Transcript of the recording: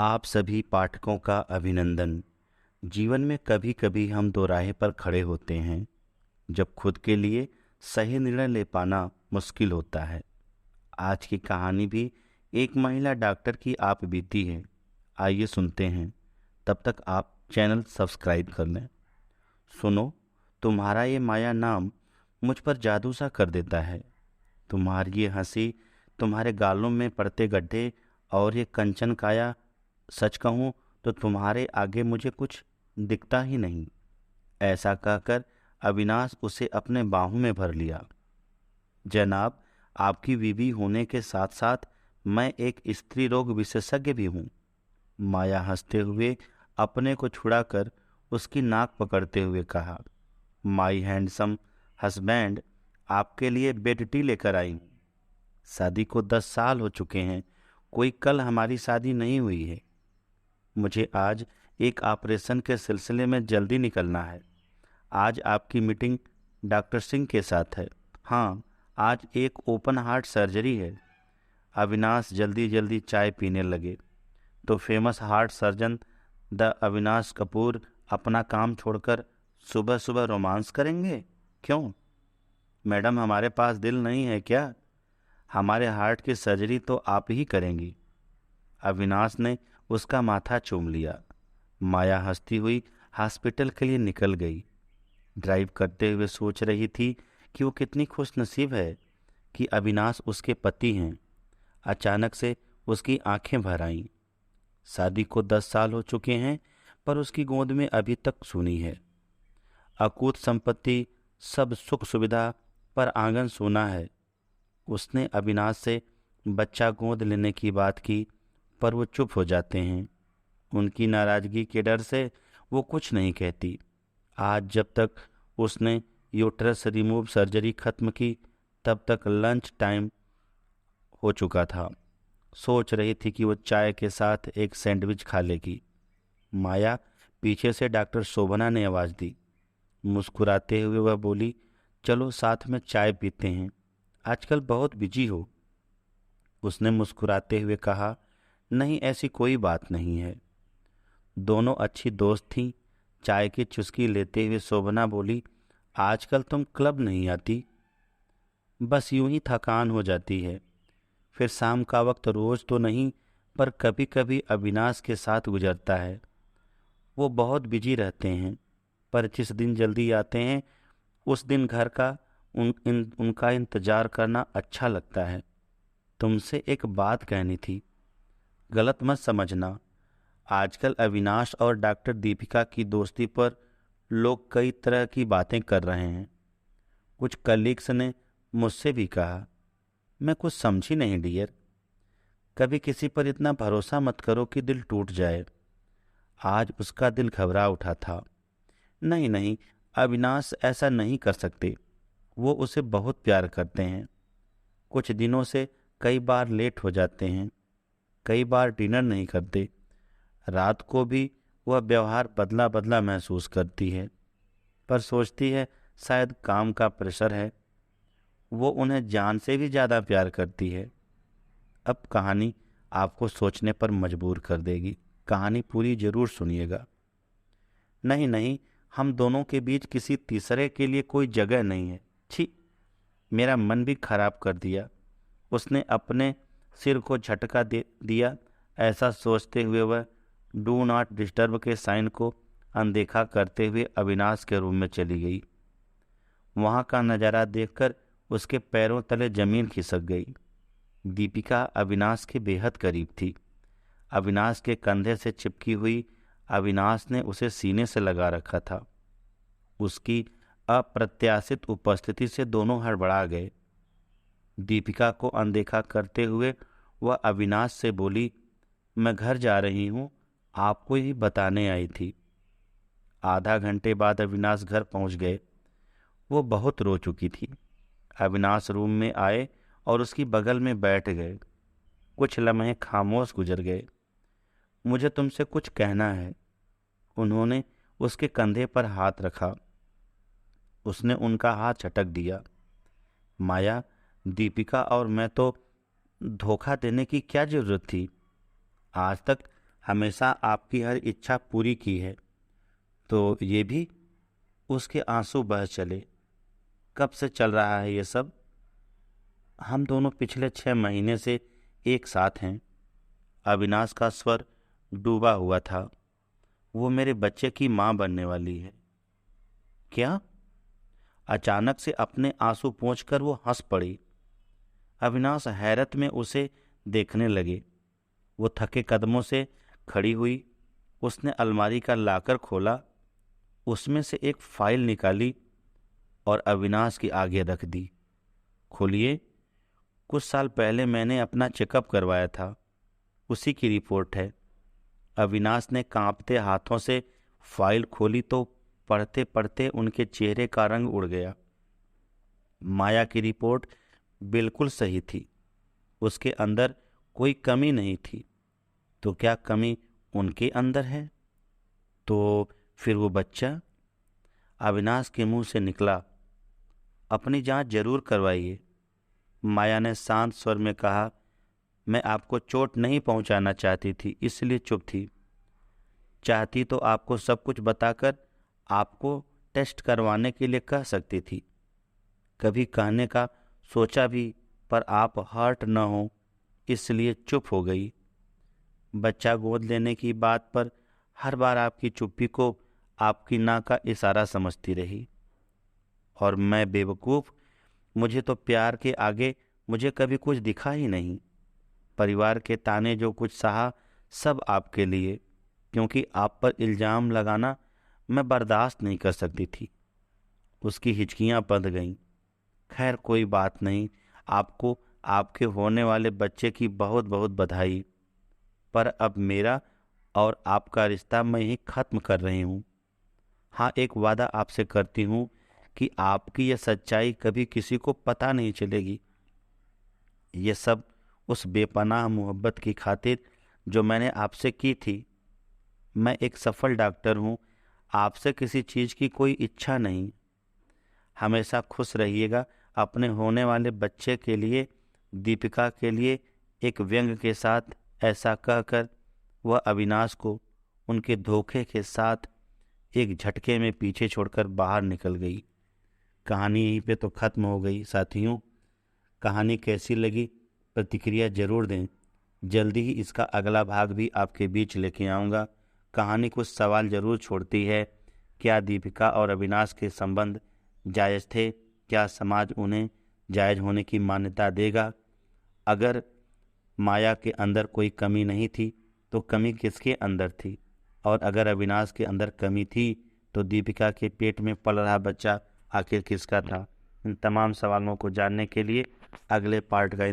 आप सभी पाठकों का अभिनंदन। जीवन में कभी कभी हम दो राह पर खड़े होते हैं जब खुद के लिए सही निर्णय ले पाना मुश्किल होता है। आज की कहानी भी एक महिला डॉक्टर की आप बीती है। आइए सुनते हैं। तब तक आप चैनल सब्सक्राइब कर लें। सुनो, तुम्हारा ये माया नाम मुझ पर जादू सा कर देता है। तुम्हारी ये हंसी, तुम्हारे गालों में पड़ते गड्ढे और ये कंचन काया, सच कहूँ तो तुम्हारे आगे मुझे कुछ दिखता ही नहीं। ऐसा कहकर अविनाश उसे अपने बाहों में भर लिया। जनाब, आपकी बीवी होने के साथ साथ मैं एक स्त्री रोग विशेषज्ञ भी हूँ। माया हंसते हुए अपने को छुड़ाकर उसकी नाक पकड़ते हुए कहा, माई हैंडसम हस्बैंड, आपके लिए बेड टी लेकर आई हूँ। शादी को 10 साल हो चुके हैं, कोई कल हमारी शादी नहीं हुई है। मुझे आज एक ऑपरेशन के सिलसिले में जल्दी निकलना है। आज आपकी मीटिंग डॉक्टर सिंह के साथ है। हाँ, आज एक ओपन हार्ट सर्जरी है। अविनाश जल्दी जल्दी चाय पीने लगे। तो famous heart surgeon the Avinash Kapoor अपना काम छोड़कर सुबह सुबह रोमांस करेंगे? क्यों मैडम, हमारे पास दिल नहीं है क्या? हमारे हार्ट की सर्जरी तो आप ही करेंगी। अविनाश ने उसका माथा चूम लिया। माया हंसती हुई हॉस्पिटल के लिए निकल गई। ड्राइव करते हुए सोच रही थी कि वो कितनी खुशनसीब है कि अविनाश उसके पति हैं। अचानक से उसकी आंखें भर आईं। शादी को 10 साल हो चुके हैं, पर उसकी गोद में अभी तक सूनी है। अकूत संपत्ति, सब सुख सुविधा, पर आंगन सूना है। उसने अविनाश से बच्चा गोद लेने की बात की, पर वो चुप हो जाते हैं। उनकी नाराजगी के डर से वो कुछ नहीं कहती। आज जब तक उसने यूट्रस रिमूव सर्जरी खत्म की, तब तक लंच टाइम हो चुका था। सोच रही थी कि वो चाय के साथ एक सैंडविच खा लेगी। माया, पीछे से डॉक्टर शोभना ने आवाज़ दी। मुस्कुराते हुए वह बोली, चलो साथ में चाय पीते हैं, आजकल बहुत बिजी हो। उसने मुस्कुराते हुए कहा, नहीं, ऐसी कोई बात नहीं है। दोनों अच्छी दोस्त थीं। चाय की चुस्की लेते हुए शोभना बोली, आजकल तुम क्लब नहीं आती? बस यूं ही थकान हो जाती है। फिर शाम का वक्त रोज तो नहीं, पर कभी कभी अविनाश के साथ गुजरता है। वो बहुत बिजी रहते हैं, पर जिस दिन जल्दी आते हैं उस दिन घर का उनका इंतजार करना अच्छा लगता है। तुमसे एक बात कहनी थी, गलत मत समझना। आजकल अविनाश और डॉक्टर दीपिका की दोस्ती पर लोग कई तरह की बातें कर रहे हैं। कुछ कलीग्स ने मुझसे भी कहा। मैं कुछ समझी नहीं डियर। कभी किसी पर इतना भरोसा मत करो कि दिल टूट जाए। आज उसका दिल घबरा उठा था। नहीं नहीं, अविनाश ऐसा नहीं कर सकते। वो उसे बहुत प्यार करते हैं। कुछ दिनों से कई बार लेट हो जाते हैं, कई बार डिनर नहीं करते। रात को भी वह व्यवहार बदला बदला महसूस करती है, पर सोचती है शायद काम का प्रेशर है। वो उन्हें जान से भी ज़्यादा प्यार करती है। अब कहानी आपको सोचने पर मजबूर कर देगी। कहानी पूरी जरूर सुनिएगा। नहीं नहीं, हम दोनों के बीच किसी तीसरे के लिए कोई जगह नहीं है। छी, मेरा मन भी खराब कर दिया। उसने अपने सिर को झटका दे दिया। ऐसा सोचते हुए वह डू नॉट डिस्टर्ब के साइन को अनदेखा करते हुए अविनाश के रूम में चली गई। वहाँ का नज़ारा देखकर उसके पैरों तले जमीन खिसक गई। दीपिका अविनाश के बेहद करीब थी। अविनाश के कंधे से चिपकी हुई, अविनाश ने उसे सीने से लगा रखा था। उसकी अप्रत्याशित उपस्थिति से दोनों हड़बड़ा गए। दीपिका को अनदेखा करते हुए वह अविनाश से बोली, मैं घर जा रही हूँ, आपको ही बताने आई थी। आधा घंटे बाद अविनाश घर पहुँच गए। वो बहुत रो चुकी थी। अविनाश रूम में आए और उसकी बगल में बैठ गए। कुछ लम्हे खामोश गुजर गए। मुझे तुमसे कुछ कहना है। उन्होंने उसके कंधे पर हाथ रखा। उसने उनका हाथ झटक दिया। माया, दीपिका और मैं तो धोखा देने की क्या जरूरत थी? आज तक हमेशा आपकी हर इच्छा पूरी की है, तो ये भी उसके आंसू बह चले। कब से चल रहा है ये सब? हम दोनों पिछले 6 महीने से एक साथ हैं। अविनाश का स्वर डूबा हुआ था। वो मेरे बच्चे की माँ बनने वाली है। क्या? अचानक से अपने आंसू पोंछकर वो हंस पड़ी। अविनाश हैरत में उसे देखने लगे। वो थके कदमों से खड़ी हुई। उसने अलमारी का लाकर खोला, उसमें से एक फाइल निकाली और अविनाश के आगे रख दी। खोलिए, कुछ साल पहले मैंने अपना चेकअप करवाया था, उसी की रिपोर्ट है। अविनाश ने कांपते हाथों से फाइल खोली तो पढ़ते पढ़ते उनके चेहरे का रंग उड़ गया। माया की रिपोर्ट बिल्कुल सही थी। उसके अंदर कोई कमी नहीं थी। तो क्या कमी उनके अंदर है? तो फिर वो बच्चा? अविनाश के मुंह से निकला। अपनी जांच जरूर करवाइए। माया ने शांत स्वर में कहा। मैं आपको चोट नहीं पहुंचाना चाहती थी, इसलिए चुप थी। चाहती तो आपको सब कुछ बताकर आपको टेस्ट करवाने के लिए कह सकती थी। कभी कहने का सोचा भी, पर आप हर्ट न हो इसलिए चुप हो गई। बच्चा गोद लेने की बात पर हर बार आपकी चुप्पी को आपकी ना का इशारा समझती रही। और मैं बेवकूफ़, मुझे तो प्यार के आगे मुझे कभी कुछ दिखा ही नहीं। परिवार के ताने जो कुछ सहा, सब आपके लिए, क्योंकि आप पर इल्ज़ाम लगाना मैं बर्दाश्त नहीं कर सकती थी। उसकी हिचकियां बंध गईं। खैर कोई बात नहीं, आपको आपके होने वाले बच्चे की बहुत बहुत बधाई। पर अब मेरा और आपका रिश्ता मैं ही ख़त्म कर रही हूँ। हाँ, एक वादा आपसे करती हूँ कि आपकी यह सच्चाई कभी किसी को पता नहीं चलेगी। ये सब उस बेपनाह मोहब्बत की खातिर जो मैंने आपसे की थी। मैं एक सफल डॉक्टर हूँ, आपसे किसी चीज़ की कोई इच्छा नहीं। हमेशा खुश रहिएगा। अपने होने वाले बच्चे के लिए, दीपिका के लिए, एक व्यंग के साथ ऐसा कहकर वह अविनाश को उनके धोखे के साथ एक झटके में पीछे छोड़कर बाहर निकल गई। कहानी यहीं पे तो ख़त्म हो गई साथियों। कहानी कैसी लगी प्रतिक्रिया ज़रूर दें। जल्दी ही इसका अगला भाग भी आपके बीच लेके आऊँगा। कहानी कुछ सवाल ज़रूर छोड़ती है। क्या दीपिका और अविनाश के संबंध जायज़ थे? क्या समाज उन्हें जायज़ होने की मान्यता देगा? अगर माया के अंदर कोई कमी नहीं थी तो कमी किसके अंदर थी? और अगर अविनाश के अंदर कमी थी तो दीपिका के पेट में पल रहा बच्चा आखिर किसका था? इन तमाम सवालों को जानने के लिए अगले पार्ट का